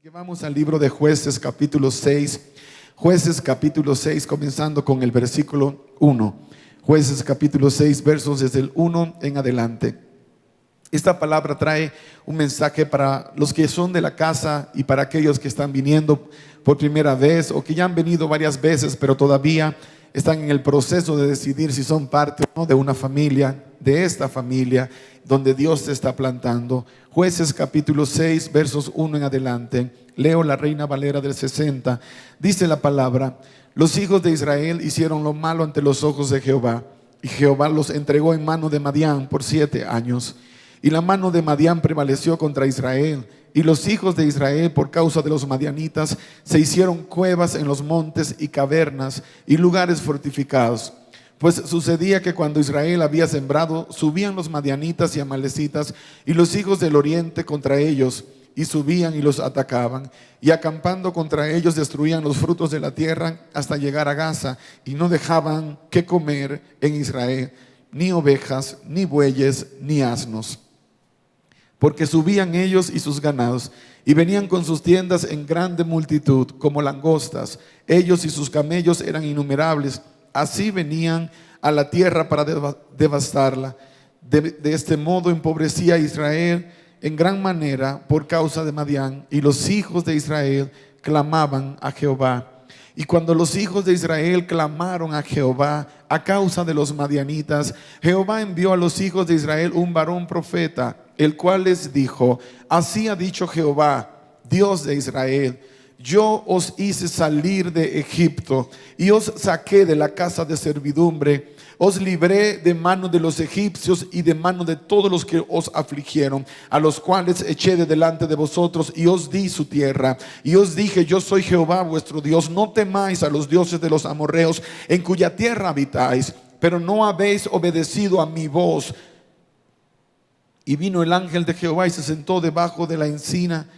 Que vamos al libro de Jueces capítulo 6, Jueces capítulo 6, comenzando con el versículo 1. Jueces capítulo 6, versos desde el 1 en adelante. Esta palabra trae un mensaje para los que son de la casa y para aquellos que están viniendo por primera vez o que ya han venido varias veces, pero todavía están en el proceso de decidir si son parte o no de una familia, de esta familia donde Dios se está plantando. Jueces capítulo 6, versos 1 en adelante. Leo la Reina Valera del 60. Dice la palabra: los hijos de Israel hicieron lo malo ante los ojos de Jehová, y Jehová los entregó en mano de Madián por 7 años. Y la mano de Madián prevaleció contra Israel, y los hijos de Israel, por causa de los madianitas, se hicieron cuevas en los montes y cavernas y lugares fortificados. Pues sucedía que cuando Israel había sembrado, subían los madianitas y amalecitas y los hijos del oriente contra ellos, y subían y los atacaban, y acampando contra ellos destruían los frutos de la tierra hasta llegar a Gaza, y no dejaban que comer en Israel ni ovejas, ni bueyes, ni asnos, porque subían ellos y sus ganados, y venían con sus tiendas en grande multitud, como langostas. Ellos y sus camellos eran innumerables. Así venían a la tierra para devastarla. De este modo empobrecía a Israel en gran manera por causa de Madián, y los hijos de Israel clamaban a Jehová. Y cuando los hijos de Israel clamaron a Jehová a causa de los madianitas, Jehová envió a los hijos de Israel un varón profeta, el cual les dijo: así ha dicho Jehová, Dios de Israel: yo os hice salir de Egipto y os saqué de la casa de servidumbre. Os libré de mano de los egipcios y de mano de todos los que os afligieron, a los cuales eché de delante de vosotros, y os di su tierra. Y os dije: yo soy Jehová vuestro Dios. No temáis a los dioses de los amorreos, en cuya tierra habitáis. Pero no habéis obedecido a mi voz. Y vino el ángel de Jehová y se sentó debajo de la encina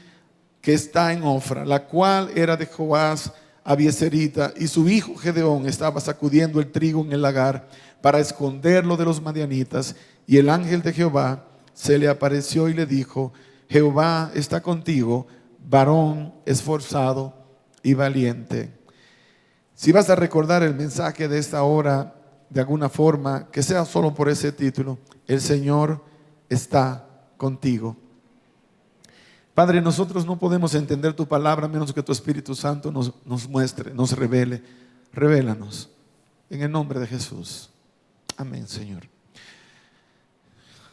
que está en Ofra, la cual era de Joás Abieserita, y su hijo Gedeón estaba sacudiendo el trigo en el lagar para esconderlo de los madianitas. Y el ángel de Jehová se le apareció y le dijo: Jehová está contigo, varón esforzado y valiente. Si vas a recordar el mensaje de esta hora de alguna forma, que sea solo por ese título: el Señor está contigo. Padre, nosotros no podemos entender tu palabra a menos que tu Espíritu Santo nos muestre, nos revele. Revélanos en el nombre de Jesús. Amén, Señor.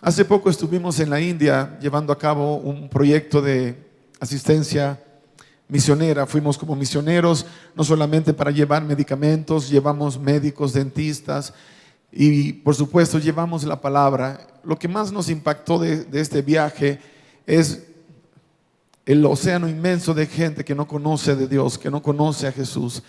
Hace poco estuvimos en la India llevando a cabo un proyecto de asistencia misionera. Fuimos como misioneros, no solamente para llevar medicamentos, llevamos médicos, dentistas y por supuesto llevamos la palabra. Lo que más nos impactó de este viaje es el océano inmenso de gente que no conoce de Dios, que no conoce a Jesús.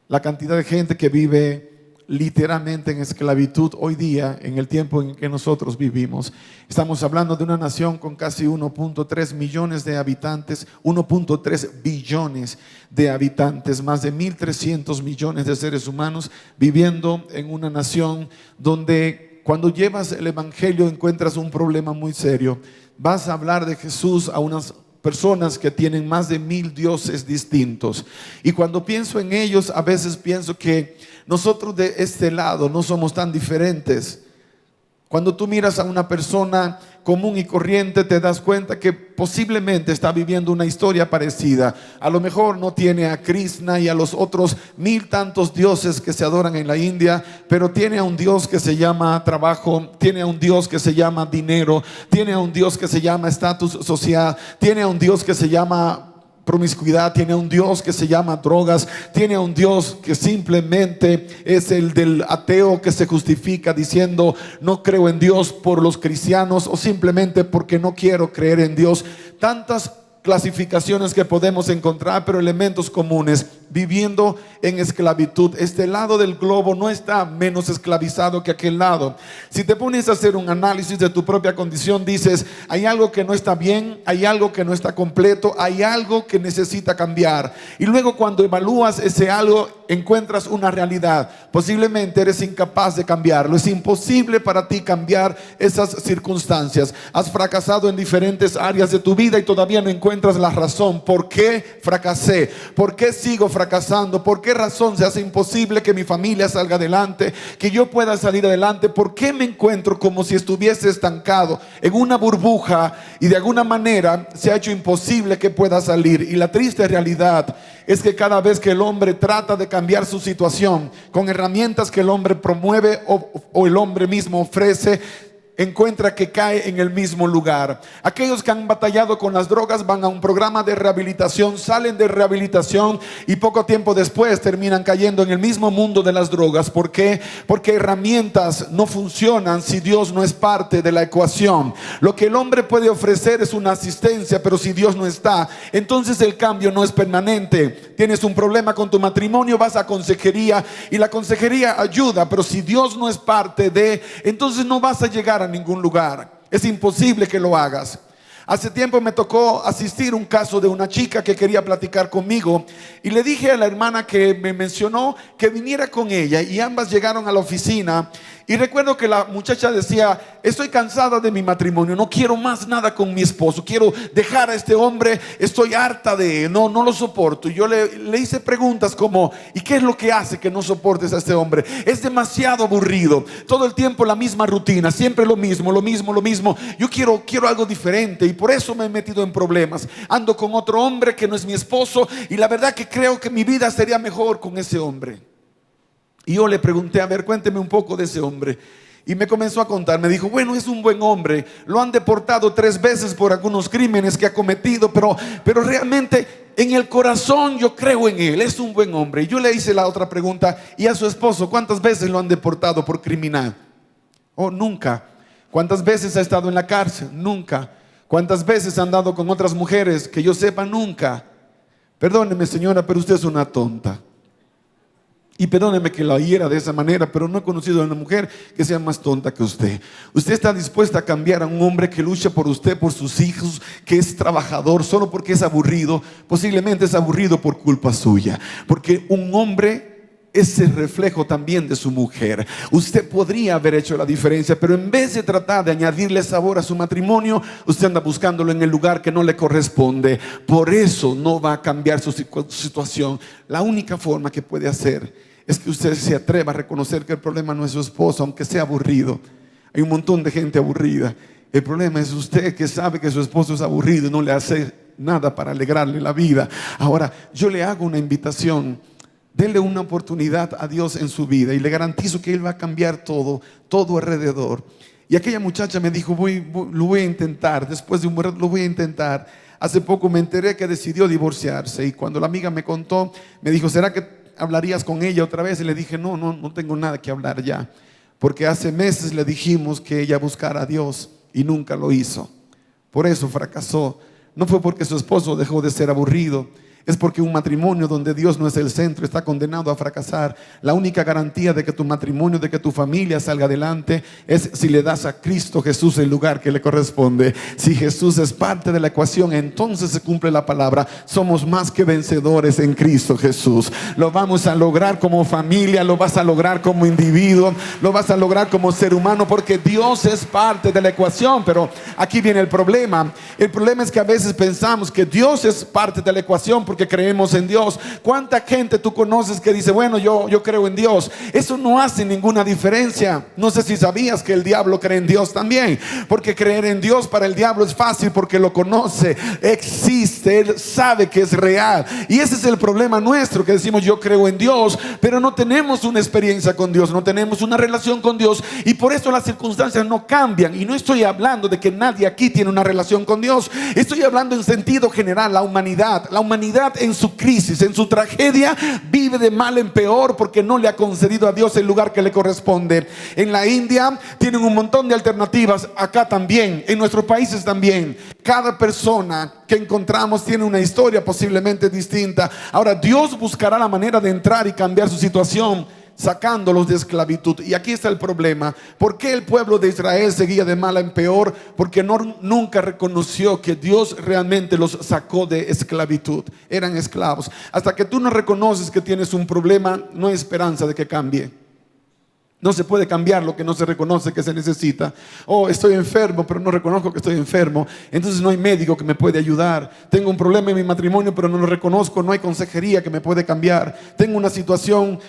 La cantidad de gente que vive literalmente en esclavitud hoy día, en el tiempo en que nosotros vivimos. Estamos hablando de una nación con casi 1.3 millones de habitantes, 1.3 billones de habitantes, más de 1.300 millones de seres humanos viviendo en una nación donde cuando llevas el evangelio encuentras un problema muy serio. Vas a hablar de Jesús a unas personas que tienen más de 1,000 dioses distintos, y cuando pienso en ellos a veces pienso que nosotros de este lado no somos tan diferentes. Cuando tú miras a una persona común y corriente te das cuenta que posiblemente está viviendo una historia parecida. A lo mejor no tiene a Krishna y a los otros 1,000 tantos dioses que se adoran en la India, pero tiene a un Dios que se llama trabajo, tiene a un Dios que se llama dinero, tiene a un Dios que se llama estatus social, tiene a un Dios que se llama promiscuidad, tiene a un Dios que se llama drogas, tiene a un Dios que simplemente es el del ateo que se justifica diciendo: no creo en Dios por los cristianos, o simplemente porque no quiero creer en Dios. Tantas clasificaciones que podemos encontrar, pero elementos comunes. viviendo en esclavitud. Este lado del globo no está menos esclavizado que aquel lado. Si te pones a hacer un análisis de tu propia condición, dices, hay algo que no está bien, hay algo que no está completo, hay algo que necesita cambiar. Y luego cuando evalúas ese algo, encuentras una realidad. Posiblemente eres incapaz de cambiarlo. Es imposible para ti cambiar esas circunstancias. Has fracasado en diferentes áreas de tu vida y todavía no encuentras la razón. ¿Por qué fracasé? ¿Por qué sigo fracasando? ¿Por qué razón se hace imposible que mi familia salga adelante? Que yo pueda salir adelante. ¿Por qué me encuentro como si estuviese estancado en una burbuja y de alguna manera se ha hecho imposible que pueda salir? Y la triste realidad es que cada vez que el hombre trata de cambiar su situación con herramientas que el hombre promueve o el hombre mismo ofrece, encuentra que cae en el mismo lugar. Aquellos que han batallado con las drogas van a un programa de rehabilitación, salen de rehabilitación y poco tiempo después terminan cayendo en el mismo mundo de las drogas. ¿Por qué? Porque herramientas no funcionan si Dios no es parte de la ecuación. Lo que el hombre puede ofrecer es una asistencia, pero si Dios no está, entonces el cambio no es permanente. Tienes un problema con tu matrimonio, vas a consejería y la consejería ayuda, pero si Dios no es parte de, entonces no vas a llegar a ningún lugar. Es imposible que lo hagas. Hace tiempo me tocó asistir a un caso de una chica que quería platicar conmigo y le dije a la hermana que me mencionó que viniera con ella, y ambas llegaron a la oficina. Y recuerdo que la muchacha decía, estoy cansada de mi matrimonio, no quiero más nada con mi esposo, quiero dejar a este hombre, estoy harta de él, no lo soporto. Y yo le hice preguntas como, ¿y qué es lo que hace que no soportes a este hombre? Es demasiado aburrido, todo el tiempo la misma rutina, siempre lo mismo. Yo quiero algo diferente y por eso me he metido en problemas. Ando con otro hombre que no es mi esposo y la verdad que creo que mi vida sería mejor con ese hombre. Y yo le pregunté, a ver, cuénteme un poco de ese hombre. Y me comenzó a contar, me dijo, bueno, es un buen hombre, lo han deportado 3 veces por algunos crímenes que ha cometido, pero realmente en el corazón yo creo en él, es un buen hombre. Y yo le hice la otra pregunta, ¿y a su esposo cuántas veces lo han deportado por criminal? Oh, nunca. ¿Cuántas veces ha estado en la cárcel? Nunca. ¿Cuántas veces ha andado con otras mujeres? Que yo sepa, nunca. Perdóneme, señora, pero usted es una tonta. Y perdóneme que la hiera de esa manera, pero no he conocido a una mujer que sea más tonta que usted. Usted está dispuesta a cambiar a un hombre que lucha por usted, por sus hijos, que es trabajador, solo porque es aburrido. Posiblemente es aburrido por culpa suya, porque un hombre es el reflejo también de su mujer. Usted podría haber hecho la diferencia, pero en vez de tratar de añadirle sabor a su matrimonio, usted anda buscándolo en el lugar que no le corresponde. Por eso no va a cambiar su situación. La única forma que puede hacer es que usted se atreva a reconocer que el problema no es su esposo, aunque sea aburrido. Hay un montón de gente aburrida. El problema es usted, que sabe que su esposo es aburrido y no le hace nada para alegrarle la vida. Ahora, yo le hago una invitación. Denle una oportunidad a Dios en su vida y le garantizo que Él va a cambiar todo alrededor. Y aquella muchacha me dijo, lo voy a intentar. Después de un buen rato lo voy a intentar. Hace poco me enteré que decidió divorciarse, y cuando la amiga me contó, me dijo, ¿será que hablarías con ella otra vez? Y le dije, no tengo nada que hablar ya, porque hace meses le dijimos que ella buscara a Dios y nunca lo hizo. Por eso fracasó. No fue porque su esposo dejó de ser aburrido, es porque un matrimonio donde Dios no es el centro está condenado a fracasar. La única garantía de que tu matrimonio, de que tu familia salga adelante, es si le das a Cristo Jesús el lugar que le corresponde. Si Jesús es parte de la ecuación, entonces se cumple la palabra: somos más que vencedores en Cristo Jesús. Lo vamos a lograr como familia, lo vas a lograr como individuo, lo vas a lograr como ser humano, porque Dios es parte de la ecuación. Pero aquí viene el problema. El problema es que a veces pensamos que Dios es parte de la ecuación porque creemos en Dios. ¿Cuánta gente tú conoces que dice, bueno, yo creo en Dios? Eso no hace ninguna diferencia. No sé si sabías que el diablo cree en Dios también, porque creer en Dios para el diablo es fácil, porque lo conoce, existe, él sabe que es real. Y ese es el problema nuestro, que decimos yo creo en Dios, pero no tenemos una experiencia con Dios, no tenemos una relación con Dios, y por eso las circunstancias no cambian. Y no estoy hablando de que nadie aquí tiene una relación con Dios, estoy hablando en sentido general. La humanidad humanidad en su crisis, en su tragedia, vive de mal en peor porque no le ha concedido a Dios el lugar que le corresponde. En la India tienen un montón de alternativas, acá también, en nuestros países también. Cada persona que encontramos tiene una historia posiblemente distinta. Ahora, Dios buscará la manera de entrar y cambiar su situación, sacándolos de esclavitud. Y aquí está el problema. ¿Por qué el pueblo de Israel seguía de mal en peor? Porque nunca reconoció que Dios realmente los sacó de esclavitud. Eran esclavos. Hasta que tú no reconoces que tienes un problema, no hay esperanza de que cambie. No se puede cambiar lo que no se reconoce que se necesita. Oh, estoy enfermo, pero no reconozco que estoy enfermo. Entonces no hay médico que me puede ayudar. Tengo un problema en mi matrimonio, pero no lo reconozco. No hay consejería que me puede cambiar. Tengo una situación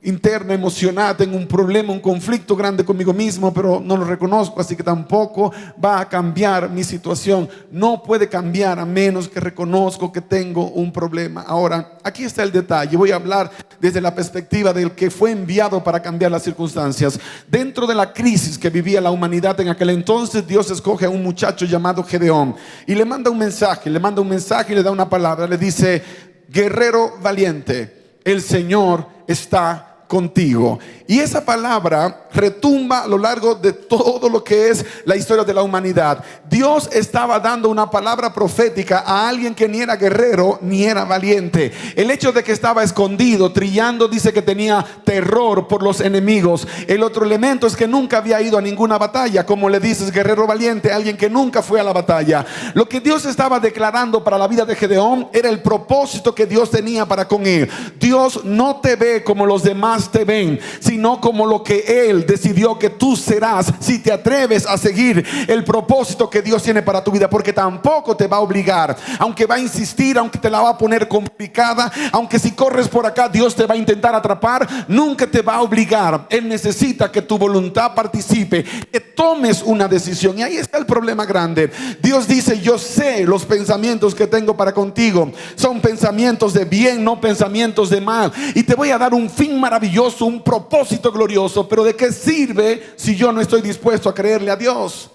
interna, emocional, tengo un problema, un conflicto grande conmigo mismo, pero no lo reconozco, así que tampoco va a cambiar mi situación. No puede cambiar a menos que reconozco que tengo un problema. Ahora, aquí está el detalle. Voy a hablar desde la perspectiva del que fue enviado para cambiar las circunstancias. Dentro de la crisis que vivía la humanidad en aquel entonces, Dios escoge a un muchacho llamado Gedeón y le manda un mensaje, y le da una palabra. Le dice: guerrero valiente, el Señor está contigo. Y esa palabra retumba a lo largo de todo lo que es la historia de la humanidad. Dios estaba dando una palabra profética a alguien que ni era guerrero ni era valiente. El hecho de que estaba escondido, trillando, dice que tenía terror por los enemigos. El otro elemento es que nunca había ido a ninguna batalla. Como le dices guerrero valiente a alguien que nunca fue a la batalla? Lo que Dios estaba declarando para la vida de Gedeón era el propósito que Dios tenía para con él. Dios no te ve como los demás te ven, sino como lo que Él decidió que tú serás si te atreves a seguir el propósito que Dios tiene para tu vida. Porque tampoco te va a obligar, aunque va a insistir, aunque te la va a poner complicada, aunque si corres por acá Dios te va a intentar atrapar, nunca te va a obligar. Él necesita que tu voluntad participe, que tomes una decisión. Y ahí está el problema grande. Dios dice: yo sé los pensamientos que tengo para contigo, son pensamientos de bien, no pensamientos de mal, y te voy a dar un fin maravilloso, un propósito glorioso. Pero ¿de qué sirve si yo no estoy dispuesto a creerle a Dios?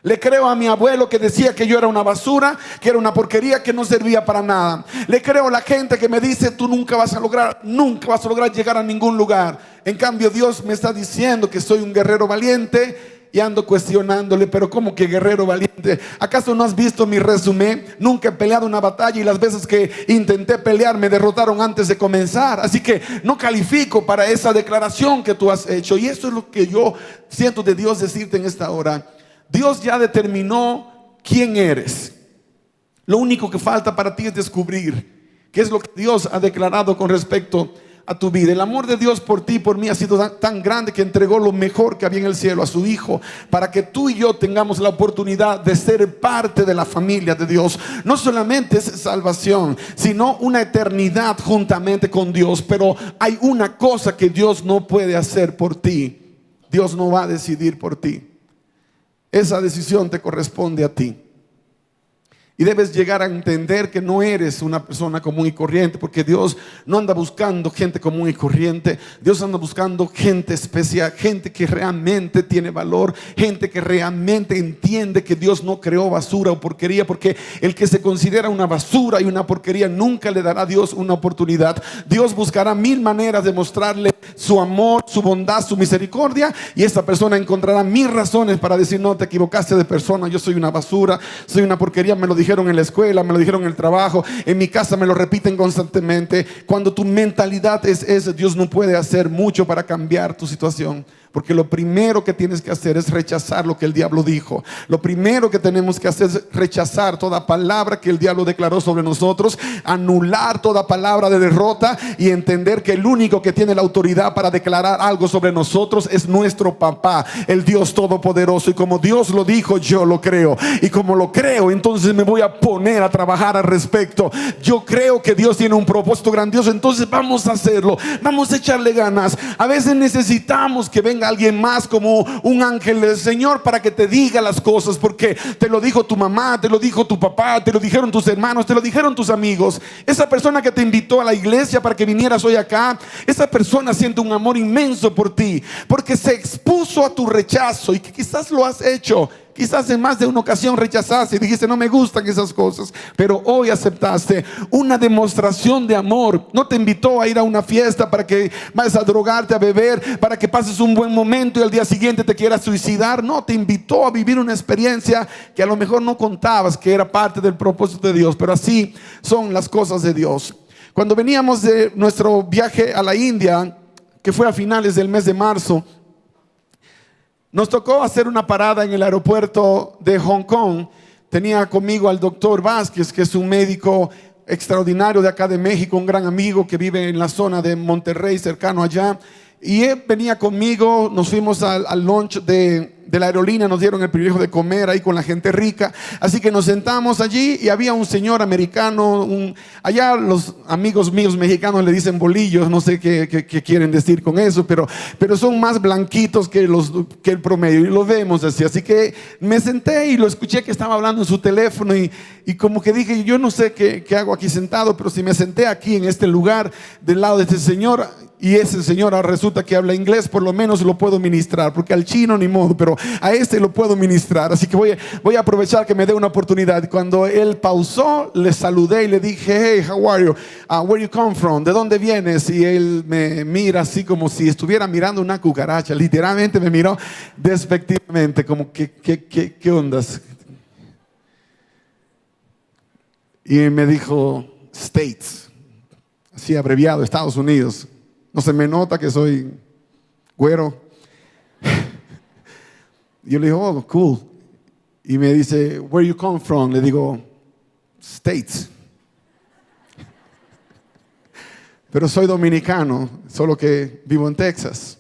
Le creo a mi abuelo que decía que yo era una basura, que era una porquería, que no servía para nada. Le creo a la gente que me dice: tú nunca vas a lograr llegar a ningún lugar. En cambio, Dios me está diciendo que soy un guerrero valiente. Y ando cuestionándole: pero ¿cómo que guerrero valiente? ¿Acaso no has visto mi resumen? Nunca he peleado una batalla, y las veces que intenté pelear me derrotaron antes de comenzar. Así que no califico para esa declaración que tú has hecho. Y eso es lo que yo siento de Dios decirte en esta hora. Dios ya determinó quién eres. Lo único que falta para ti es descubrir qué es lo que Dios ha declarado con respecto a tu vida. El amor de Dios por ti y por mí ha sido tan grande que entregó lo mejor que había en el cielo, a su Hijo, para que tú y yo tengamos la oportunidad de ser parte de la familia de Dios. No solamente es salvación, sino una eternidad juntamente con Dios. Pero hay una cosa que Dios no puede hacer por ti. Dios no va a decidir por ti. Esa decisión te corresponde a ti. Y debes llegar a entender que no eres una persona común y corriente, porque Dios no anda buscando gente común y corriente. Dios anda buscando gente especial, gente que realmente tiene valor, gente que realmente entiende que Dios no creó basura o porquería, porque el que se considera una basura y una porquería nunca le dará a Dios una oportunidad. Dios buscará mil maneras de mostrarle su amor, su bondad, su misericordia, y esta persona encontrará mil razones para decir: no, te equivocaste de persona, yo soy una basura, soy una porquería, me lo dijeron en la escuela, me lo dijeron en el trabajo, en mi casa me lo repiten constantemente. Cuando tu mentalidad es esa, Dios no puede hacer mucho para cambiar tu situación. Porque lo primero que tienes que hacer es rechazar lo que el diablo dijo. Lo primero que tenemos que hacer es rechazar toda palabra que el diablo declaró sobre nosotros, anular toda palabra de derrota y entender que el único que tiene la autoridad para declarar algo sobre nosotros es nuestro papá, el Dios Todopoderoso. Y como Dios lo dijo, yo lo creo. Y como lo creo, entonces me voy a poner a trabajar al respecto. Yo creo que Dios tiene un propósito grandioso, entonces vamos a hacerlo, vamos a echarle ganas. A veces necesitamos que venga alguien más como un ángel del Señor para que te diga las cosas, porque te lo dijo tu mamá, te lo dijo tu papá, te lo dijeron tus hermanos, te lo dijeron tus amigos. Esa persona que te invitó a la iglesia para que vinieras hoy acá, esa persona siente un amor inmenso por ti, porque se expuso a tu rechazo y que quizás lo has hecho Quizás en más de una ocasión rechazaste y dijiste, no me gustan esas cosas, pero hoy aceptaste una demostración de amor. No te invitó a ir a una fiesta para que vayas a drogarte, a beber, para que pases un buen momento y al día siguiente te quieras suicidar. No, te invitó a vivir una experiencia que a lo mejor no contabas que era parte del propósito de Dios, pero así son las cosas de Dios. Cuando veníamos de nuestro viaje a la India, que fue a finales del mes de marzo, nos tocó hacer una parada en el aeropuerto de Hong Kong. Tenía conmigo al doctor Vázquez, que es un médico extraordinario de acá de México, un gran amigo que vive en la zona de Monterrey, cercano allá. Y él venía conmigo, nos fuimos al lunch de la aerolínea, nos dieron el privilegio de comer ahí con la gente rica. Así que nos sentamos allí y había un señor americano, allá los amigos míos mexicanos le dicen bolillos, no sé qué quieren decir con eso, pero son más blanquitos que el promedio y lo vemos así. Así que me senté y lo escuché que estaba hablando en su teléfono y como que dije, yo no sé qué hago aquí sentado, pero si me senté aquí en este lugar del lado de este señor, y ese señor ahora resulta que habla inglés, por lo menos lo puedo ministrar, porque al chino ni modo, pero a este lo puedo ministrar. Así que voy a aprovechar que me dé una oportunidad. Cuando él pausó, le saludé y le dije, hey, how are you? Where you come from? ¿De dónde vienes? Y él me mira así como si estuviera mirando una cucaracha. Literalmente me miró despectivamente, como ¿qué ondas? Y me dijo, States, así abreviado, Estados Unidos. No se me nota que soy güero. Yo le digo, oh, cool. Y me dice, where you come from? Le digo, States. Pero soy dominicano, solo que vivo en Texas.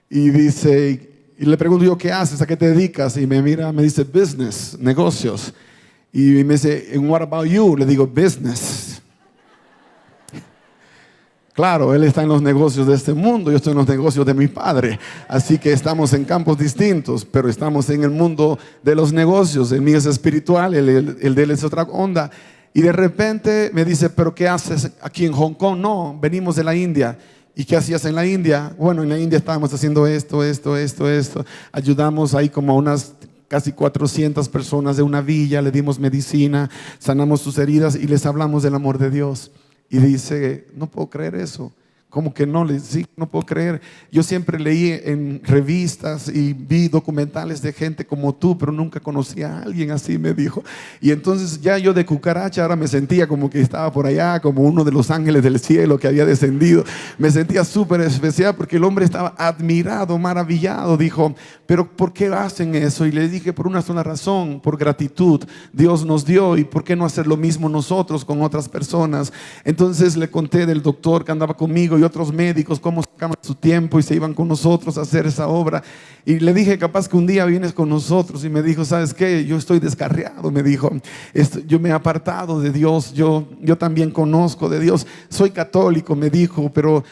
Y le pregunto yo, ¿qué haces? ¿A qué te dedicas? Y me mira, me dice, business, negocios. Y me dice, and what about you? Le digo, business. Claro, él está en los negocios de este mundo, yo estoy en los negocios de mi padre. Así que estamos en campos distintos, pero estamos en el mundo de los negocios. El mío es espiritual, el de él es otra onda. Y de repente me dice, ¿pero qué haces aquí en Hong Kong? No, venimos de la India. ¿Y qué hacías en la India? Bueno, en la India estábamos haciendo esto. Ayudamos ahí como a unas casi 400 personas de una villa, le dimos medicina, sanamos sus heridas y les hablamos del amor de Dios. Y dice, no puedo creer eso. ¿Cómo que no? Sí, no puedo creer. Yo siempre leí en revistas y vi documentales de gente como tú, pero nunca conocí a alguien así, me dijo. Y entonces ya yo de cucaracha ahora me sentía como que estaba por allá, como uno de los ángeles del cielo que había descendido. Me sentía súper especial porque el hombre estaba admirado, maravillado. Dijo, pero ¿por qué hacen eso? Y le dije, por una sola razón, por gratitud. Dios nos dio y ¿por qué no hacer lo mismo nosotros con otras personas? Entonces le conté del doctor que andaba conmigo y otros médicos, cómo sacaban su tiempo y se iban con nosotros a hacer esa obra. Y le dije, capaz que un día vienes con nosotros. Y me dijo, ¿sabes qué? Yo estoy descarriado, me dijo. Yo me he apartado de Dios, yo también conozco de Dios. Soy católico, me dijo, pero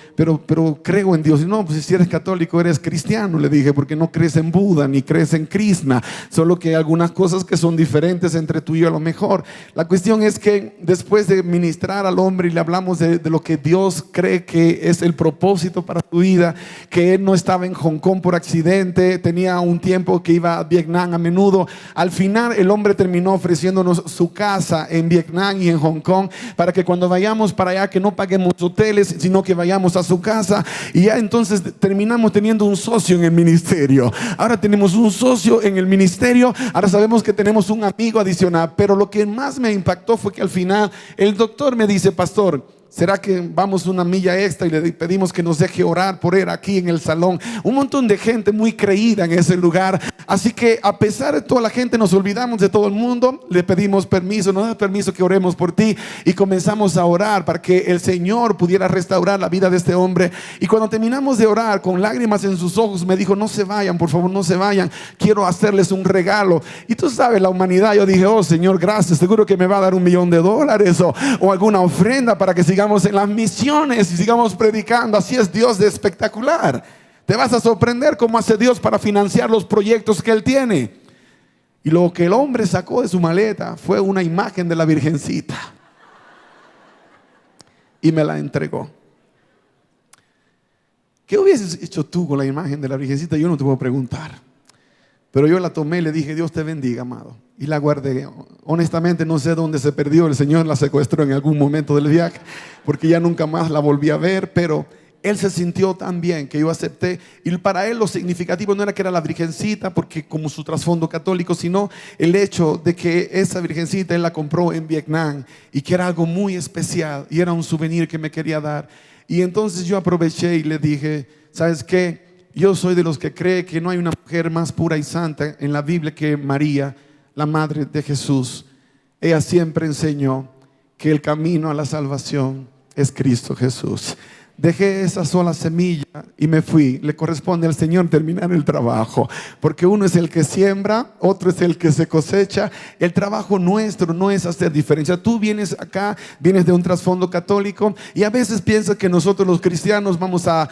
creo en Dios. Y no, pues si eres católico, eres cristiano, le dije, porque no crees en Buda ni crees en Krishna. Solo que hay algunas cosas que son diferentes entre tú y yo a lo mejor. La cuestión es que después de ministrar al hombre y le hablamos de lo que Dios cree que es el propósito para tu vida, que él no estaba en Hong Kong por accidente, tenía un tiempo que iba a Vietnam a menudo. Al final el hombre terminó ofreciéndonos su casa en Vietnam y en Hong Kong para que cuando vayamos para allá que no paguemos hoteles, sino que vayamos a su casa. Y ya entonces terminamos teniendo un socio en el ministerio. Ahora tenemos un socio en el ministerio, ahora sabemos que tenemos un amigo adicional. Pero lo que más me impactó fue que al final el doctor me dice, pastor, ¿será que vamos una milla extra y le pedimos que nos deje orar por él aquí en el salón? Un montón de gente muy creída en ese lugar. Así que a pesar de toda la gente, nos olvidamos de todo el mundo. Le pedimos permiso, nos da permiso que oremos por ti. Y comenzamos a orar para que el Señor pudiera restaurar la vida de este hombre. Y cuando terminamos de orar, con lágrimas en sus ojos, me dijo, no se vayan, por favor, no se vayan. Quiero hacerles un regalo. Y tú sabes, la humanidad, yo dije, oh Señor, gracias. Seguro que me va a dar $1 millón o alguna ofrenda para que sigamos en las misiones y sigamos predicando. Así es Dios de espectacular. Te vas a sorprender cómo hace Dios para financiar los proyectos que Él tiene. Y lo que el hombre sacó de su maleta fue una imagen de la Virgencita y me la entregó. ¿Qué hubieses hecho tú con la imagen de la Virgencita? Yo no te puedo preguntar, Pero yo la tomé y le dije: Dios te bendiga, amado. Y la guardé. Honestamente no sé dónde se perdió. El Señor la secuestró en algún momento del viaje, porque ya nunca más la volví a ver. Pero él se sintió tan bien que yo acepté. Y para él lo significativo no era que era la virgencita, porque como su trasfondo católico, sino el hecho de que esa virgencita él la compró en Vietnam y que era algo muy especial y era un souvenir que me quería dar. Y entonces yo aproveché y le dije: ¿sabes qué? Yo soy de los que cree que no hay una mujer más pura y santa en la Biblia que María, la madre de Jesús. Ella siempre enseñó que el camino a la salvación es Cristo Jesús. Dejé esa sola semilla y me fui. Le corresponde al Señor terminar el trabajo, porque uno es el que siembra, otro es el que se cosecha. El trabajo nuestro no es hacer diferencia. Tú vienes acá, vienes de un trasfondo católico y a veces piensas que nosotros los cristianos vamos a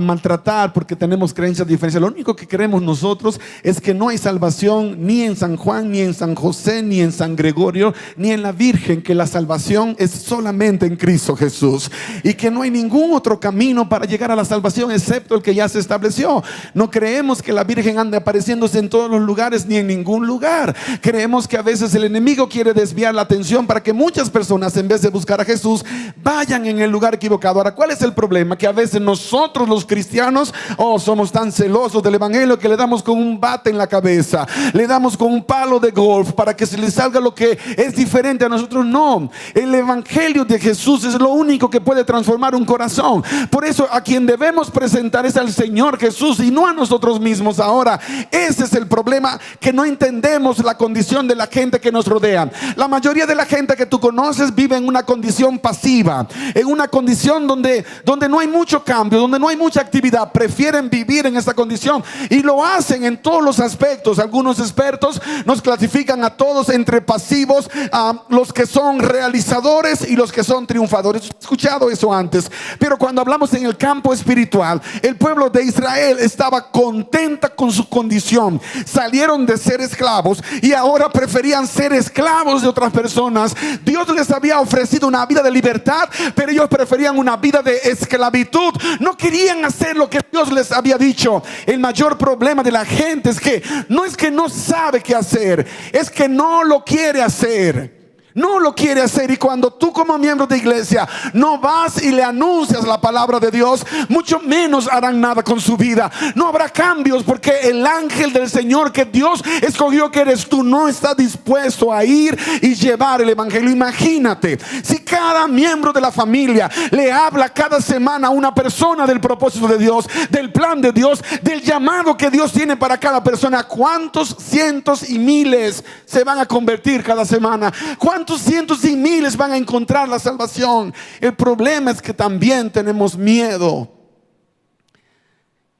maltratar porque tenemos creencias diferentes. Lo único que queremos nosotros es que no hay salvación ni en San Juan, ni en San José, ni en San Gregorio, ni en la Virgen, que la salvación es solamente en Cristo Jesús y que no hay ningún otro camino para llegar a la salvación excepto el que ya se estableció. No creemos que la Virgen ande apareciéndose en todos los lugares ni en ningún lugar. Creemos que a veces el enemigo quiere desviar la atención para que muchas personas, en vez de buscar a Jesús, vayan en el lugar equivocado. Ahora, ¿cuál es el problema? Que a veces nosotros los cristianos somos tan celosos del evangelio que le damos con un bate en la cabeza, le damos con un palo de golf para que se le salga lo que es diferente a nosotros. No, el evangelio de Jesús es lo único que puede transformar un corazón. Por eso a quien debemos presentar es al Señor Jesús y no a nosotros mismos. Ahora, ese es el problema, que no entendemos la condición de la gente que nos rodea. La mayoría de la gente que tú conoces vive en una condición pasiva, en una condición donde no hay mucho cambio, donde no hay mucha actividad. Prefieren vivir en esa condición y lo hacen en todos los aspectos. Algunos expertos nos clasifican a todos entre pasivos, a los que son realizadores y los que son triunfadores. He escuchado eso antes, pero cuando hablamos en el campo espiritual, el pueblo de Israel estaba contenta con su condición. Salieron de ser esclavos y ahora preferían ser esclavos de otras personas. Dios les había ofrecido una vida de libertad, pero ellos preferían una vida de esclavitud. No querían hacer lo que Dios les había dicho. El mayor problema de la gente es que no sabe qué hacer, es que no lo quiere hacer. No lo quiere hacer. Y cuando tú como miembro de iglesia no vas y le anuncias la palabra de Dios, mucho menos harán nada con su vida. No habrá cambios porque el ángel del Señor que Dios escogió, que eres tú, no está dispuesto a ir y llevar el evangelio. Imagínate si cada miembro de la familia le habla cada semana a una persona del propósito de Dios, del plan de Dios, del llamado que Dios tiene para cada persona. ¿Cuántos cientos y miles se van a convertir cada semana? ¿Cuántos cientos y miles van a encontrar la salvación? El problema es que también tenemos miedo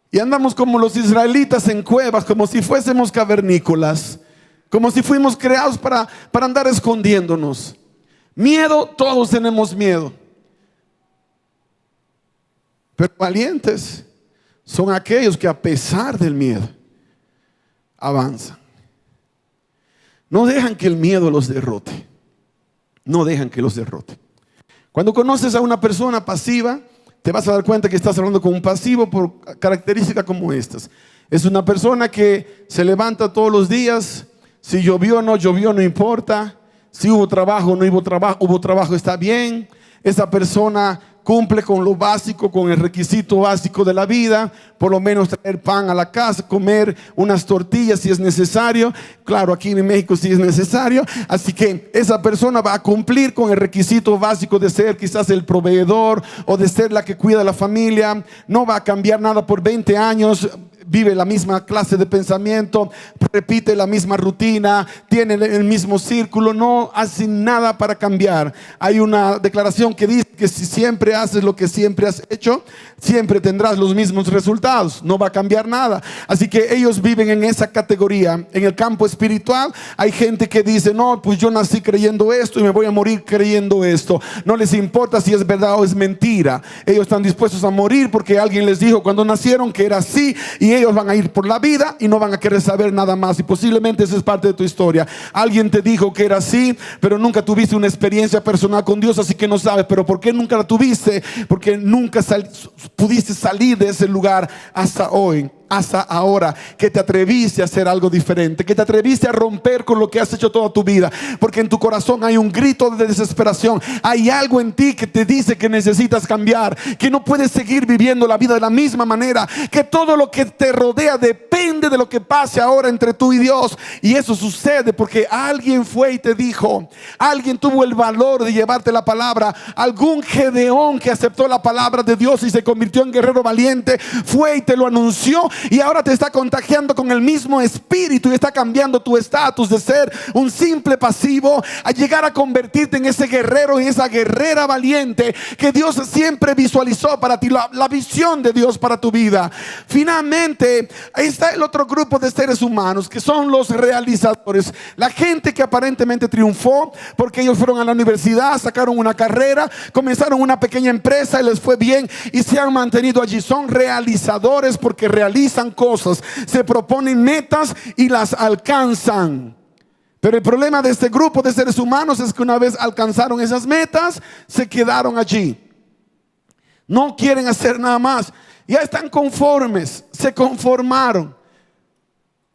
y andamos como los israelitas en cuevas, como si fuésemos cavernícolas, como si fuimos creados para andar escondiéndonos. Miedo, todos tenemos miedo, pero valientes son aquellos que a pesar del miedo avanzan. No dejan que el miedo los derrote. No dejan que los derrote. Cuando conoces a una persona pasiva, te vas a dar cuenta que estás hablando con un pasivo por características como estas. Es una persona que se levanta todos los días. Si llovió o no llovió, no importa. Si hubo trabajo o no hubo trabajo, está bien. Esa persona cumple con lo básico, con el requisito básico de la vida, por lo menos traer pan a la casa, comer unas tortillas si es necesario. Claro, aquí en México sí es necesario. Así que esa persona va a cumplir con el requisito básico de ser quizás el proveedor o de ser la que cuida a la familia. No va a cambiar nada por 20 años. Vive la misma clase de pensamiento, repite la misma rutina, tiene el mismo círculo, no hace nada para cambiar. Hay una declaración que dice que si siempre haces lo que siempre has hecho, siempre tendrás los mismos resultados, no va a cambiar nada. Así que ellos viven en esa categoría. En el campo espiritual hay gente que dice: no, pues yo nací creyendo esto y me voy a morir creyendo esto. No les importa si es verdad o es mentira. Ellos están dispuestos a morir porque alguien les dijo cuando nacieron que era así, y ellos van a ir por la vida y no van a querer saber nada más. Y posiblemente esa es parte de tu historia. Alguien te dijo que era así, pero nunca tuviste una experiencia personal con Dios, así que no sabes. Pero ¿por qué nunca la tuviste? Porque nunca pudiste salir de ese lugar hasta hoy. hasta ahora que te atreviste a hacer algo diferente, que te atreviste a romper con lo que has hecho toda tu vida, porque en tu corazón hay un grito de desesperación, hay algo en ti que te dice que necesitas cambiar, que no puedes seguir viviendo la vida de la misma manera, que todo lo que te rodea depende de lo que pase ahora entre tú y Dios. Y eso sucede porque alguien fue y te dijo, alguien tuvo el valor de llevarte la palabra, algún Gedeón que aceptó la palabra de Dios y se convirtió en guerrero valiente, fue y te lo anunció, y ahora te está contagiando con el mismo espíritu y está cambiando tu estatus de ser un simple pasivo a llegar a convertirte en ese guerrero y esa guerrera valiente que Dios siempre visualizó para ti, la visión de Dios para tu vida. Finalmente, ahí está el otro grupo de seres humanos que son los realizadores, la gente que aparentemente triunfó porque ellos fueron a la universidad, sacaron una carrera, comenzaron una pequeña empresa y les fue bien y se han mantenido allí. Son realizadores porque realizan cosas, se proponen metas y las alcanzan. Pero el problema de este grupo de seres humanos es que una vez alcanzaron esas metas, se quedaron allí. No quieren hacer nada más. Ya están conformes, se conformaron.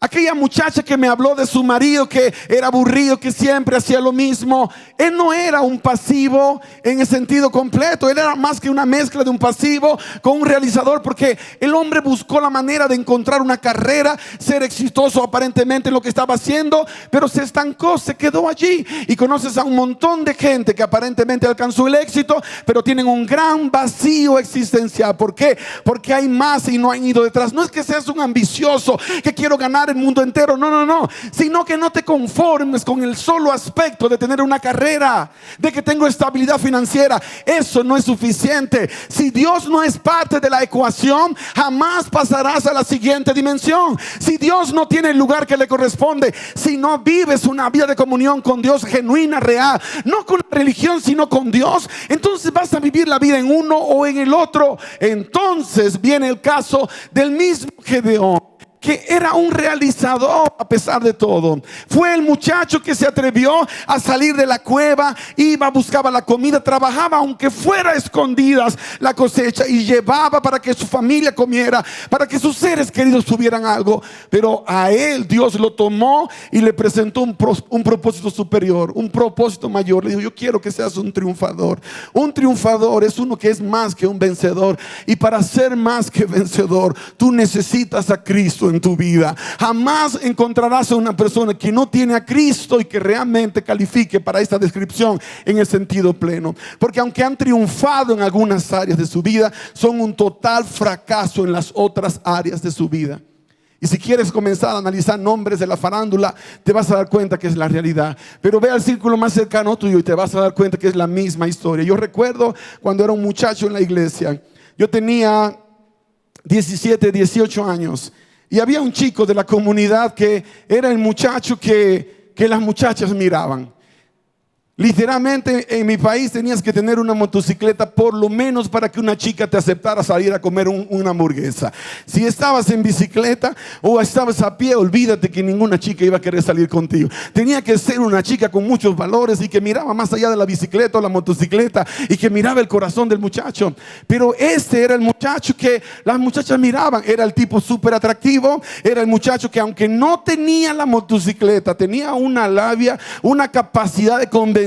Aquella muchacha que me habló de su marido que era aburrido, que siempre hacía lo mismo, él no era un pasivo en el sentido completo. Él era más que una mezcla de un pasivo con un realizador, porque el hombre buscó la manera de encontrar una carrera, ser exitoso aparentemente en lo que estaba haciendo, pero se estancó, se quedó allí. Y conoces a un montón de gente que aparentemente alcanzó el éxito, pero tienen un gran vacío existencial. ¿Por qué? Porque hay más y no han ido detrás. No es que seas un ambicioso que quiero ganar el mundo entero, no, sino que no te conformes con el solo aspecto de tener una carrera, de que tengo estabilidad financiera. Eso no es suficiente. Si Dios no es parte de la ecuación, jamás pasarás a la siguiente dimensión. Si Dios no tiene el lugar que le corresponde, si no vives una vida de comunión con Dios genuina, real, no con la religión sino con Dios, entonces vas a vivir la vida en uno o en el otro. Entonces viene el caso del mismo Gedeón, que era un realizador a pesar de todo. Fue el muchacho que se atrevió a salir de la cueva, iba, buscaba la comida, trabajaba aunque fuera a escondidas la cosecha y llevaba para que su familia comiera, para que sus seres queridos tuvieran algo. Pero a él Dios lo tomó y le presentó un propósito superior, un propósito mayor. Le dijo: yo quiero que seas un triunfador. Un triunfador es uno que es más que un vencedor, y para ser más que vencedor tú necesitas a Cristo en tu vida. Jamás encontrarás a una persona que no tiene a Cristo y que realmente califique para esta descripción en el sentido pleno, porque aunque han triunfado en algunas áreas de su vida, son un total fracaso en las otras áreas de su vida. Y si quieres comenzar a analizar nombres de la farándula, te vas a dar cuenta que es la realidad. Pero ve al círculo más cercano tuyo y te vas a dar cuenta que es la misma historia. Yo recuerdo cuando era un muchacho en la iglesia, yo tenía 17, 18 años, y había un chico de la comunidad que era el muchacho que las muchachas miraban. Literalmente en mi país tenías que tener una motocicleta por lo menos para que una chica te aceptara salir a comer una hamburguesa. Si estabas en bicicleta o estabas a pie, olvídate que ninguna chica iba a querer salir contigo. Tenía que ser una chica con muchos valores y que miraba más allá de la bicicleta o la motocicleta y que miraba el corazón del muchacho. Pero este era el muchacho que las muchachas miraban. Era el tipo súper atractivo. Era el muchacho que, aunque no tenía la motocicleta, tenía una labia, una capacidad de convencer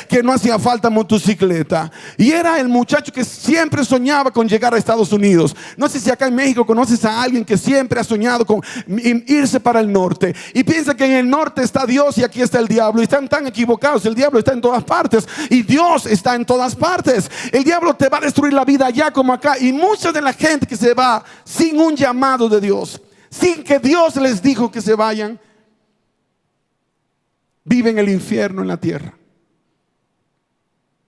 que no hacía falta motocicleta. Y era el muchacho que siempre soñaba con llegar a Estados Unidos. No sé si acá en México conoces a alguien que siempre ha soñado con irse para el norte y piensa que en el norte está Dios y aquí está el diablo, y están tan equivocados. El diablo está en todas partes y Dios está en todas partes. El diablo te va a destruir la vida allá como acá, y mucha de la gente que se va sin un llamado de Dios, sin que Dios les dijo que se vayan, viven el infierno en la tierra.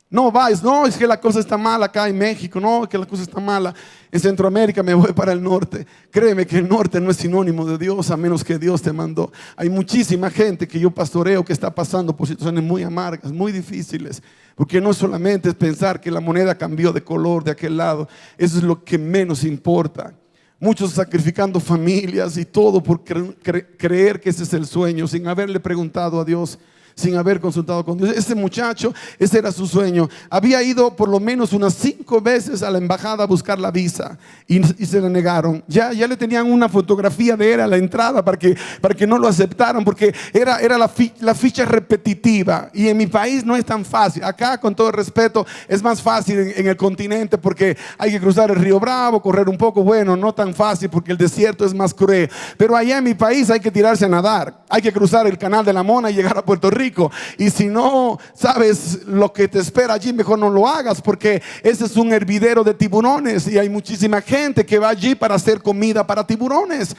No vais, no, es que la cosa está mala acá en México, no, es que la cosa está mala en Centroamérica, me voy para el norte. Créeme que el norte no es sinónimo de Dios, a menos que Dios te mandó. Hay muchísima gente que yo pastoreo que está pasando por situaciones muy amargas, muy difíciles, porque no solamente es pensar que la moneda cambió de color de aquel lado, eso es lo que menos importa. Muchos sacrificando familias y todo por creer que ese es el sueño, sin haberle preguntado a Dios sin haber consultado con Dios. Ese muchacho, ese era su sueño. Había ido por lo menos unas 5 veces a la embajada a buscar la visa y se le negaron. Ya le tenían una fotografía de él a la entrada para que no lo aceptaran, porque era la ficha repetitiva. Y en mi país no es tan fácil. Acá, con todo respeto, es más fácil en el continente, porque hay que cruzar el río Bravo, correr un poco. Bueno, no tan fácil porque el desierto es más cruel. Pero allá en mi país hay que tirarse a nadar. Hay que cruzar el canal de la Mona y llegar a Puerto Rico. Y si no sabes lo que te espera allí, mejor no lo hagas, porque ese es un hervidero de tiburones y hay muchísima gente que va allí para hacer comida para tiburones.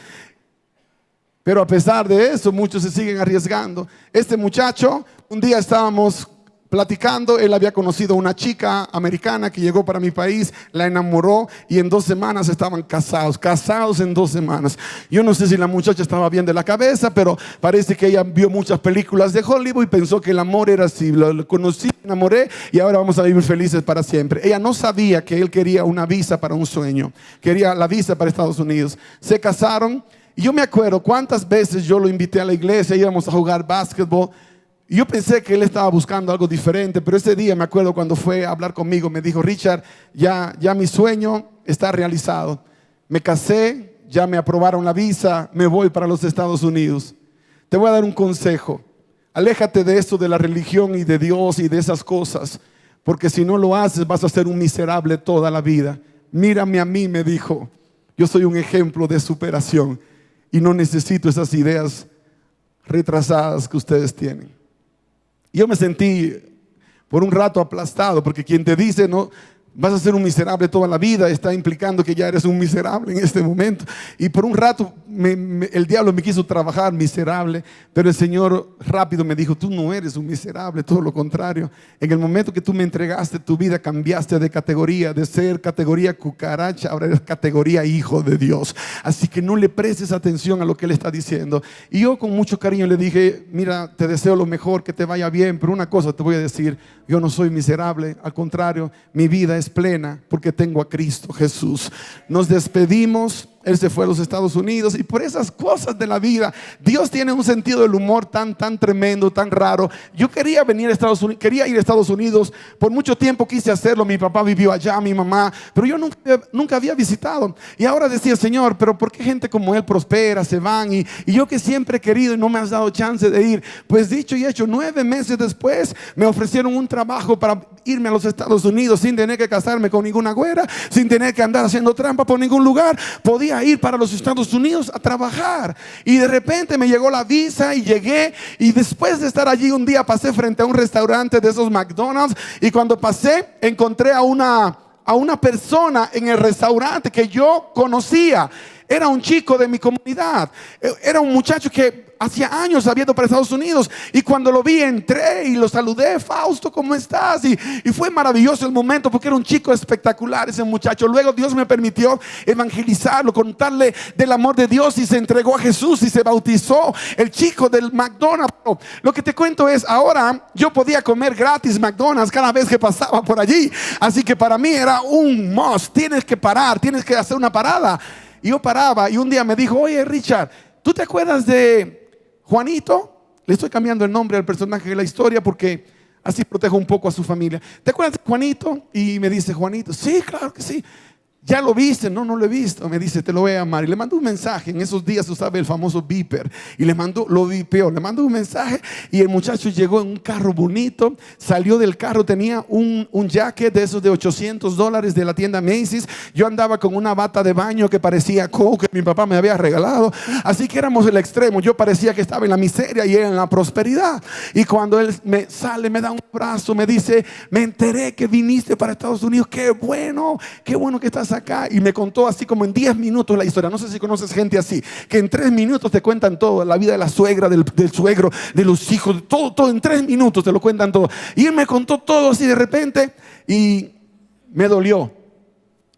Pero a pesar de eso, muchos se siguen arriesgando. Este muchacho, un día estábamos platicando, él había conocido a una chica americana que llegó para mi país, la enamoró y en 2 semanas estaban casados en 2 semanas. Yo no sé si la muchacha estaba bien de la cabeza, pero parece que ella vio muchas películas de Hollywood y pensó que el amor era así. Lo conocí, me enamoré y ahora vamos a vivir felices para siempre. Ella no sabía que él quería una visa para un sueño, quería la visa para Estados Unidos. Se casaron y yo me acuerdo cuántas veces yo lo invité a la iglesia, íbamos a jugar básquetbol. Y yo pensé que él estaba buscando algo diferente, pero ese día me acuerdo cuando fue a hablar conmigo, me dijo: Richard, ya mi sueño está realizado. Me casé, ya me aprobaron la visa, me voy para los Estados Unidos. Te voy a dar un consejo. Aléjate de esto de la religión y de Dios y de esas cosas, porque si no lo haces vas a ser un miserable toda la vida. Mírame a mí, me dijo. Yo soy un ejemplo de superación y no necesito esas ideas retrasadas que ustedes tienen. Yo me sentí por un rato aplastado, porque quien te dice no vas a ser un miserable toda la vida está implicando que ya eres un miserable en este momento. Y por un rato el diablo me quiso trabajar miserable, pero el Señor rápido me dijo: tú no eres un miserable, todo lo contrario. En el momento que tú me entregaste tu vida, cambiaste de categoría, de ser categoría cucaracha, ahora eres categoría hijo de Dios. Así que no le prestes atención a lo que Él está diciendo. Y yo con mucho cariño le dije: mira, te deseo lo mejor, que te vaya bien, pero una cosa te voy a decir, yo no soy miserable, al contrario, mi vida es plena porque tengo a Cristo Jesús. Nos despedimos. Él se fue a los Estados Unidos y por esas cosas de la vida, Dios tiene un sentido del humor tan tremendo, tan raro. Yo quería venir a Estados Unidos, quería ir a Estados Unidos, por mucho tiempo quise hacerlo. Mi papá vivió allá, mi mamá, pero yo nunca había visitado. Y ahora decía: Señor, pero ¿por qué gente como él prospera, se van? Y yo que siempre he querido y no me has dado chance de ir. Pues dicho y hecho, 9 meses después me ofrecieron un trabajo para irme a los Estados Unidos sin tener que casarme con ninguna güera, sin tener que andar haciendo trampa por ningún lugar. Podía ir para los Estados Unidos a trabajar. Y de repente me llegó la visa y llegué. Y después de estar allí un día pasé frente a un restaurante de esos McDonald's. Y cuando pasé encontré a una persona en el restaurante que yo conocía. Era un chico de mi comunidad. Era un muchacho que hacía años había ido para Estados Unidos. Y cuando lo vi, entré y lo saludé: Fausto, ¿cómo estás? Y fue maravilloso el momento, porque era un chico espectacular ese muchacho. Luego Dios me permitió evangelizarlo, contarle del amor de Dios, y se entregó a Jesús y se bautizó. El chico del McDonald's. Lo que te cuento es, ahora yo podía comer gratis McDonald's cada vez que pasaba por allí. Así que para mí era un must. Tienes que parar, tienes que hacer una parada. Y yo paraba y un día me dijo: oye, Richard, ¿tú te acuerdas de Juanito? Le estoy cambiando el nombre al personaje de la historia porque así protejo un poco a su familia. ¿Te acuerdas de Juanito? Y me dice Juanito: sí, claro que sí. ¿Ya lo viste? No lo he visto. Me dice: te lo voy a amar. Y le mandó un mensaje. En esos días usaba el famoso beeper. Y lo vipeó. Le mandó un mensaje. Y el muchacho llegó en un carro bonito. Salió del carro. Tenía un jacket de esos de $800 de la tienda Macy's. Yo andaba con una bata de baño que parecía Coke, que mi papá me había regalado. Así que éramos el extremo. Yo parecía que estaba en la miseria y él en la prosperidad. Y cuando él me sale, me da un abrazo, me dice: me enteré que viniste para Estados Unidos. Qué bueno que estás acá. Y me contó así como en 10 minutos la historia. No sé si conoces gente así, que en 3 minutos te cuentan todo: la vida de la suegra, del suegro, de los hijos, todo en 3 minutos te lo cuentan todo. Y él me contó todo así de repente y me dolió.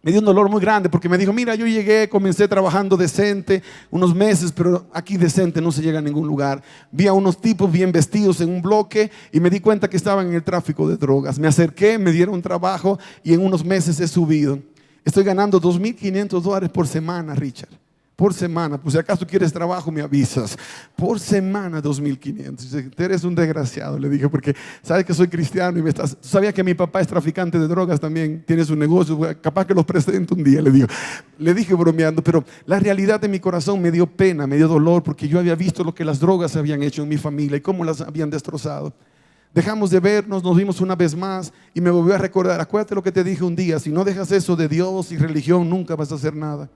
Me dio un dolor muy grande porque me dijo: mira, yo llegué, comencé trabajando decente unos meses, pero aquí decente no se llega a ningún lugar. Vi a unos tipos bien vestidos en un bloque y me di cuenta que estaban en el tráfico de drogas. Me acerqué, me dieron trabajo y en unos meses he subido. Estoy ganando $2,500 por semana, Richard, por semana. Pues si acaso quieres trabajo, me avisas. Por semana, 2,500. Dice, eres un desgraciado, le dije, porque sabes que soy cristiano y tú sabías que mi papá es traficante de drogas también, tiene su negocio, capaz que los presento un día, le digo. Le dije bromeando, pero la realidad de mi corazón me dio pena, me dio dolor, porque yo había visto lo que las drogas habían hecho en mi familia y cómo las habían destrozado. Dejamos de vernos, nos vimos una vez más y me volvió a recordar, acuérdate lo que te dije un día, si no dejas eso de Dios y religión, nunca vas a hacer nada.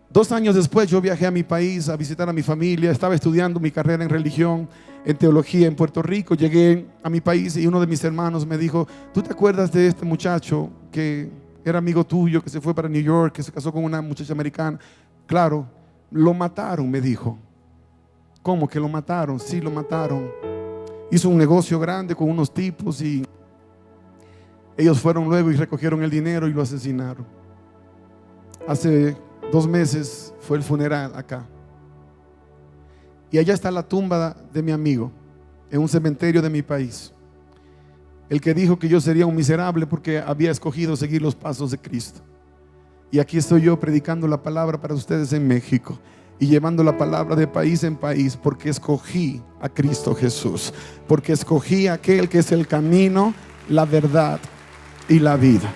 2 años después yo viajé a mi país a visitar a mi familia, estaba estudiando mi carrera en religión, en teología en Puerto Rico. Llegué a mi país y uno de mis hermanos me dijo, ¿tú te acuerdas de este muchacho que era amigo tuyo, que se fue para New York, que se casó con una muchacha americana? Claro, lo mataron, me dijo. ¿Cómo que lo mataron? Sí, lo mataron. Hizo un negocio grande con unos tipos y ellos fueron luego y recogieron el dinero y lo asesinaron. Hace 2 meses fue el funeral acá. Y allá está la tumba de mi amigo, en un cementerio de mi país. El que dijo que yo sería un miserable porque había escogido seguir los pasos de Cristo. Y aquí estoy yo predicando la palabra para ustedes en México y llevando la palabra de país en país, porque escogí a Cristo Jesús, porque escogí a aquel que es el camino, la verdad y la vida.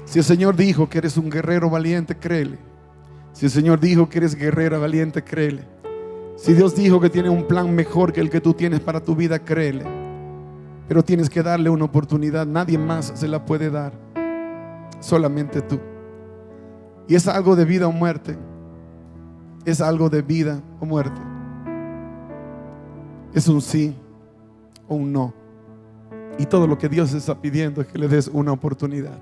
Si el Señor dijo que eres un guerrero valiente, créele. Si el Señor dijo que eres guerrera valiente, créele. Si Dios dijo que tiene un plan mejor que el que tú tienes para tu vida, créele. Pero tienes que darle una oportunidad. Nadie más se la puede dar, solamente tú. Y es algo de vida o muerte. Es algo de vida o muerte. Es un sí o un no. Y todo lo que Dios está pidiendo es que le des una oportunidad.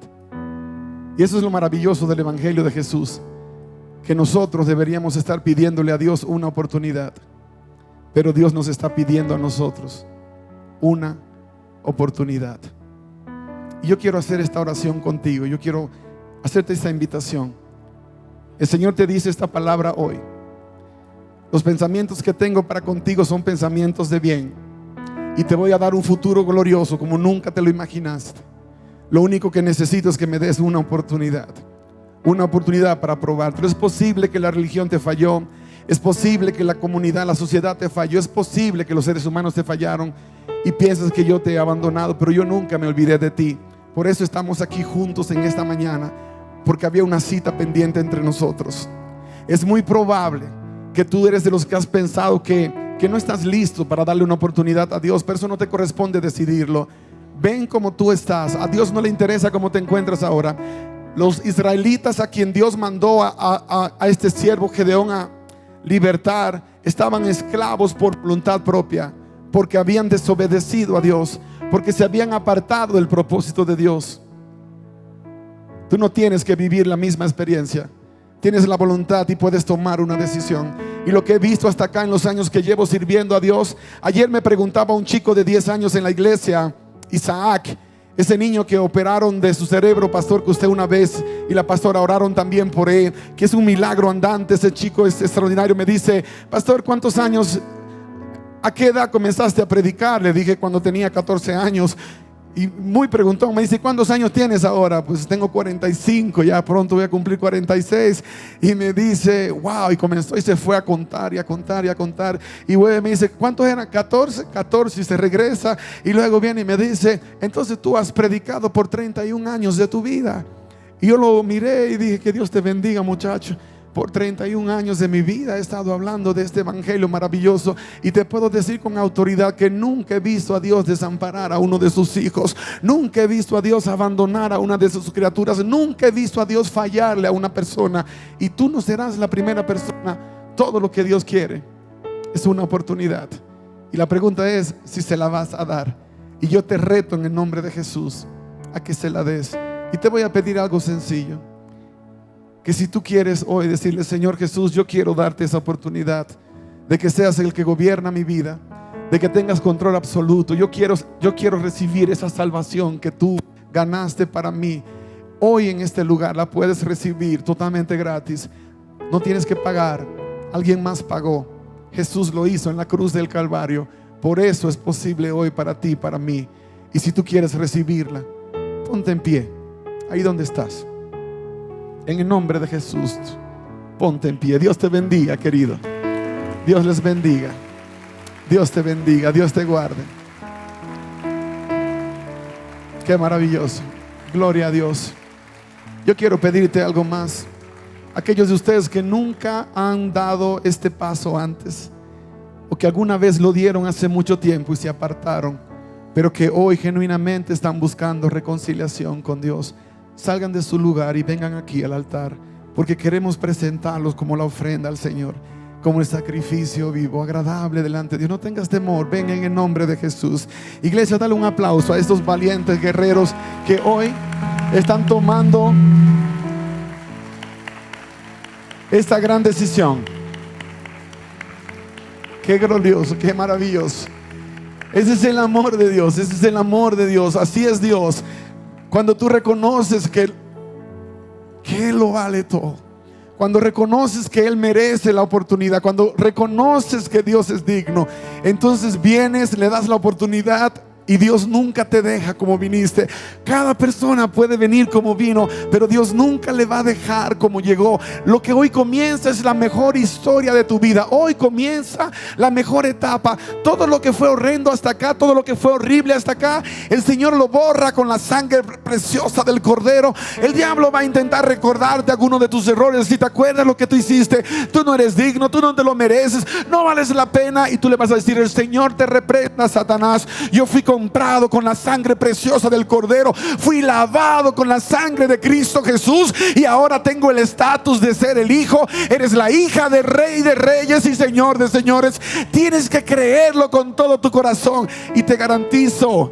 Y eso es lo maravilloso del Evangelio de Jesús, que nosotros deberíamos estar pidiéndole a Dios una oportunidad, pero Dios nos está pidiendo a nosotros una oportunidad. Y yo quiero hacer esta oración contigo. Yo quiero hacerte esta invitación. El Señor te dice esta palabra hoy: los pensamientos que tengo para contigo son pensamientos de bien, y te voy a dar un futuro glorioso como nunca te lo imaginaste. Lo único que necesito es que me des una oportunidad para probarte. Es posible que la religión te falló, es posible que la comunidad, la sociedad te falló, es posible que los seres humanos te fallaron y piensas que yo te he abandonado, pero yo nunca me olvidé de ti. Por eso estamos aquí juntos en esta mañana, porque había una cita pendiente entre nosotros. Es muy probable que tú eres de los que has pensado que no estás listo para darle una oportunidad a Dios, pero eso no te corresponde decidirlo. Ven como tú estás. A Dios no le interesa cómo te encuentras ahora. Los israelitas, a quien Dios mandó a este siervo Gedeón a libertar, estaban esclavos por voluntad propia, porque habían desobedecido a Dios, porque se habían apartado del propósito de Dios. Tú no tienes que vivir la misma experiencia. Tienes la voluntad y puedes tomar una decisión. Y lo que he visto hasta acá en los años que llevo sirviendo a Dios, ayer me preguntaba un chico de 10 años en la iglesia, Isaac, ese niño que operaron de su cerebro, pastor, que usted una vez y la pastora oraron también por él, que es un milagro andante. Ese chico es extraordinario. Me dice: pastor, ¿cuántos años, a qué edad comenzaste a predicar? Le dije: cuando tenía 14 años. Y muy preguntón, me dice: ¿cuántos años tienes ahora? Pues tengo 45, ya pronto voy a cumplir 46. Y me dice: wow, y comenzó y se fue a contar y a contar y a contar. Y luego me dice: ¿cuántos eran? 14, y se regresa. Y luego viene y me dice: entonces tú has predicado por 31 años de tu vida. Y yo lo miré y dije: que Dios te bendiga, muchacho. Por 31 años de mi vida he estado hablando de este evangelio maravilloso, y te puedo decir con autoridad que nunca he visto a Dios desamparar a uno de sus hijos. Nunca he visto a Dios abandonar a una de sus criaturas. Nunca he visto a Dios fallarle a una persona. Y tú no serás la primera persona. Todo lo que Dios quiere es una oportunidad, y la pregunta es si se la vas a dar. Y yo te reto en el nombre de Jesús a que se la des. Y te voy a pedir algo sencillo, que si tú quieres hoy decirle: Señor Jesús, yo quiero darte esa oportunidad de que seas el que gobierna mi vida, de que tengas control absoluto. Yo quiero recibir esa salvación que tú ganaste para mí. Hoy en este lugar la puedes recibir totalmente gratis. No tienes que pagar, alguien más pagó. Jesús lo hizo en la cruz del Calvario. Por eso es posible hoy para ti, para mí. Y si tú quieres recibirla, ponte en pie, ahí donde estás. En el nombre de Jesús, ponte en pie. Dios te bendiga, querido. Dios les bendiga. Dios te bendiga, Dios te guarde. Qué maravilloso. Gloria a Dios. Yo quiero pedirte algo más. Aquellos de ustedes que nunca han dado este paso antes, o que alguna vez lo dieron hace mucho tiempo y se apartaron, pero que hoy genuinamente están buscando reconciliación con Dios, salgan de su lugar y vengan aquí al altar, porque queremos presentarlos como la ofrenda al Señor, como el sacrificio vivo, agradable delante de Dios. No tengas temor, ven en el nombre de Jesús. Iglesia, dale un aplauso a estos valientes guerreros que hoy están tomando esta gran decisión. Qué glorioso, qué maravilloso. Ese es el amor de Dios, ese es el amor de Dios. Así es Dios. Cuando tú reconoces que Él lo vale todo, cuando reconoces que Él merece la oportunidad, cuando reconoces que Dios es digno, entonces vienes, le das la oportunidad. Y Dios nunca te deja como viniste. Cada persona puede venir como vino, pero Dios nunca le va a dejar como llegó. Lo que hoy comienza es la mejor historia de tu vida. Hoy comienza la mejor etapa. Todo lo que fue horrendo hasta acá, todo lo que fue horrible hasta acá, el Señor lo borra con la sangre preciosa del Cordero. El diablo va a intentar recordarte alguno de tus errores. Si te acuerdas lo que tú hiciste, tú no eres digno, tú no te lo mereces, no vales la pena. Y tú le vas a decir: el Señor te reprenda, Satanás. Yo fui comprado con la sangre preciosa del Cordero, fui lavado con la sangre de Cristo Jesús, y ahora tengo el estatus de ser el hijo. Eres la hija del Rey de Reyes y Señor de Señores. Tienes que creerlo con todo tu corazón, y te garantizo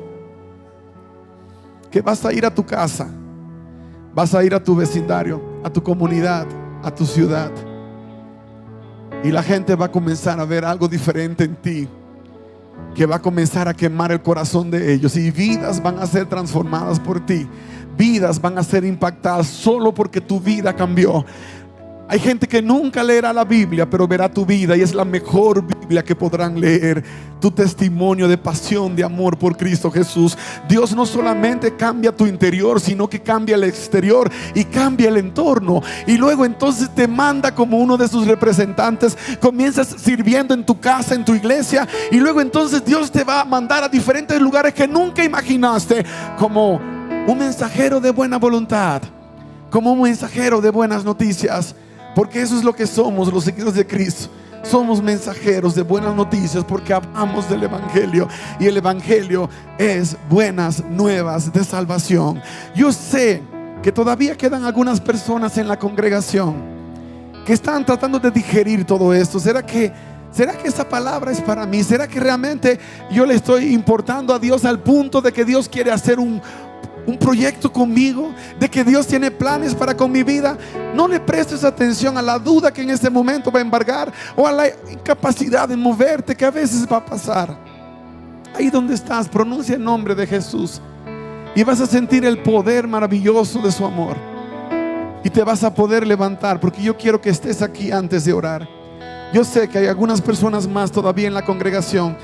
que vas a ir a tu casa, vas a ir a tu vecindario, a tu comunidad, a tu ciudad, y la gente va a comenzar a ver algo diferente en ti, que va a comenzar a quemar el corazón de ellos, y vidas van a ser transformadas por ti. Vidas van a ser impactadas solo porque tu vida cambió. Hay gente que nunca leerá la Biblia, pero verá tu vida, y es la mejor Biblia que podrán leer. Tu testimonio de pasión, de amor por Cristo Jesús. Dios no solamente cambia tu interior, sino que cambia el exterior y cambia el entorno. Y luego entonces te manda como uno de sus representantes. Comienzas sirviendo en tu casa, en tu iglesia, y luego entonces Dios te va a mandar a diferentes lugares que nunca imaginaste, como un mensajero de buena voluntad, como un mensajero de buenas noticias. Porque eso es lo que somos los seguidores de Cristo. Somos mensajeros de buenas noticias, porque hablamos del Evangelio, y el Evangelio es buenas nuevas de salvación. Yo sé que todavía quedan algunas personas en la congregación que están tratando de digerir todo esto. ¿Será que esa palabra es para mí? ¿Será que realmente yo le estoy importando a Dios al punto de que Dios quiere hacer un proyecto conmigo, de que Dios tiene planes para con mi vida? No le prestes atención a la duda que en este momento va a embargar, o a la incapacidad de moverte que a veces va a pasar. Ahí donde estás, pronuncia el nombre de Jesús, y vas a sentir el poder maravilloso de su amor, y te vas a poder levantar, porque yo quiero que estés aquí antes de orar. Yo sé que hay algunas personas más todavía en la congregación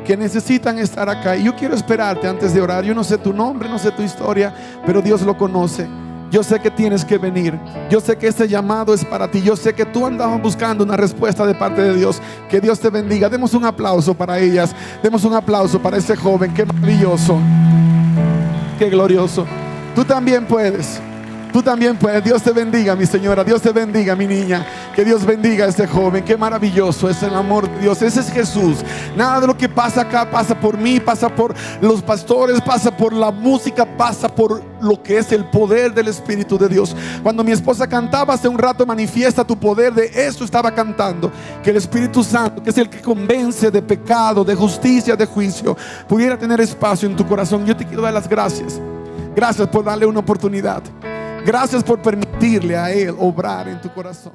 que necesitan estar acá, y yo quiero esperarte antes de orar. Yo no sé tu nombre, no sé tu historia, pero Dios lo conoce. Yo sé que tienes que venir. Yo sé que este llamado es para ti. Yo sé que tú andabas buscando una respuesta de parte de Dios. Que Dios te bendiga. Demos un aplauso para ellas. Demos un aplauso para ese joven. Qué maravilloso, qué glorioso. Tú también puedes. Tú también puedes. Dios te bendiga, mi señora. Dios te bendiga, mi niña. Que Dios bendiga a este joven. Qué maravilloso es el amor de Dios. Ese es Jesús. Nada de lo que pasa acá pasa por mí, pasa por los pastores, pasa por la música, pasa por lo que es el poder del Espíritu de Dios. Cuando mi esposa cantaba hace un rato, manifiesta tu poder, de eso estaba cantando. Que el Espíritu Santo, que es el que convence de pecado, de justicia, de juicio, pudiera tener espacio en tu corazón. Yo te quiero dar las gracias. Gracias por darle una oportunidad. Gracias por permitirle a Él obrar en tu corazón.